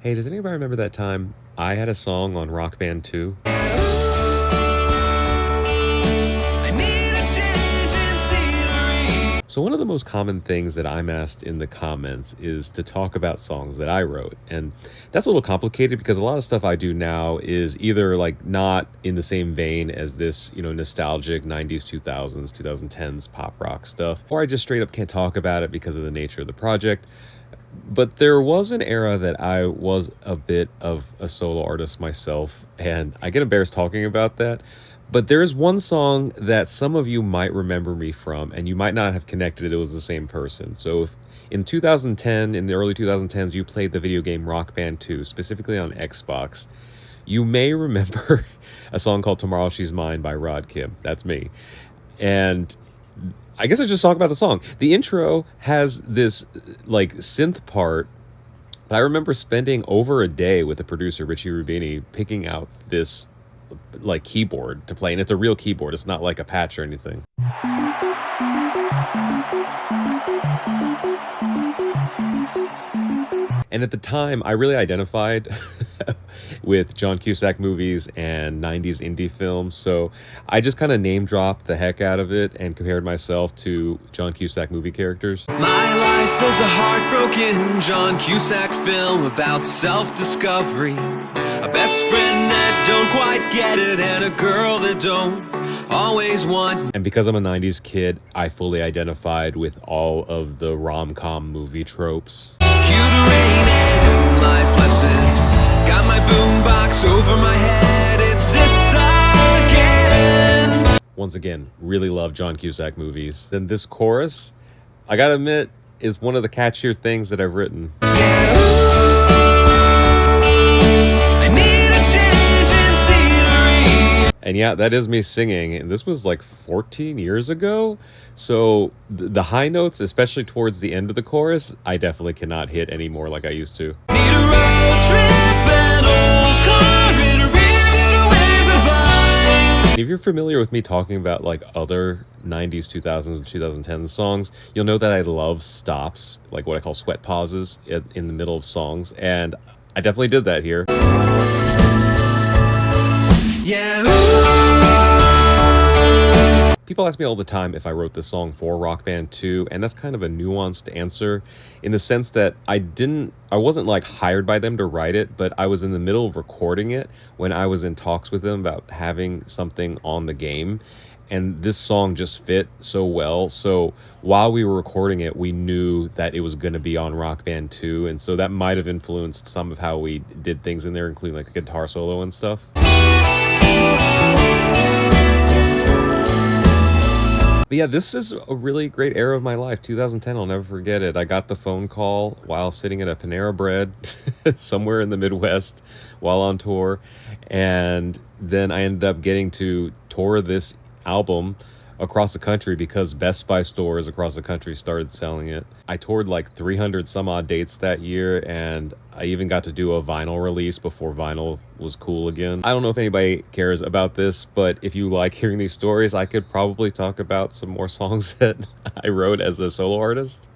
Hey, does anybody remember that time I had a song on Rock Band 2? So one of the most common things that I'm asked in the comments is to talk about songs that I wrote. And that's a little complicated because a lot of stuff I do now is either like not in the same vein as this, nostalgic 90s, 2000s, 2010s pop rock stuff, or I just straight up can't talk about it because of the nature of the project. But there was an era that I was a bit of a solo artist myself, and I get embarrassed talking about that. But there is one song that some of you might remember me from, and you might not have connected it was the same person. So if in 2010, in the early 2010s, you played the video game Rock Band 2, specifically on Xbox, you may remember a song called Tomorrow She's Mine by Rod Kim. That's me. And I guess I just talk about the song. The intro has this like synth part, but I remember spending over a day with the producer Richie Rubini picking out this like keyboard to play, and it's a real keyboard. It's not like a patch or anything. And at the time, I really identified with John Cusack movies and 90s indie films. So I just kind of name dropped the heck out of it and compared myself to John Cusack movie characters. My life is a heartbroken John Cusack film about self-discovery. A best friend that don't quite get it and a girl that don't always want. And because I'm a 90s kid, I fully identified with all of the rom-com movie tropes. Cue the rain and life lessons. Got my boombox over my head. It's this again. Once again, really love John Cusack movies. Then this chorus, I gotta admit, is one of the catchier things that I've written. And yeah, that is me singing, and this was like 14 years ago, so the high notes, especially towards the end of the chorus, I definitely cannot hit anymore like I used to. Need a road trip, an old car, and a real away. If you're familiar with me talking about like other 90s, 2000s, and 2010s songs, you'll know that I love stops, like what I call sweat pauses in the middle of songs, and I definitely did that here. Yeah. People ask me all the time if I wrote this song for Rock Band 2, and that's kind of a nuanced answer in the sense that I wasn't like hired by them to write it, but I was in the middle of recording it when I was in talks with them about having something on the game, and this song just fit so well. So while we were recording it, we knew that it was going to be on Rock Band 2, and so that might have influenced some of how we did things in there, including like a guitar solo and stuff. But yeah, this is a really great era of my life. 2010, I'll never forget it. I got the phone call while sitting at a Panera Bread somewhere in the Midwest while on tour. And then I ended up getting to tour this album across the country because Best Buy stores across the country started selling it. I toured like 300 some odd dates that year, and I even got to do a vinyl release before vinyl was cool again. I don't know if anybody cares about this, but if you like hearing these stories, I could probably talk about some more songs that I wrote as a solo artist.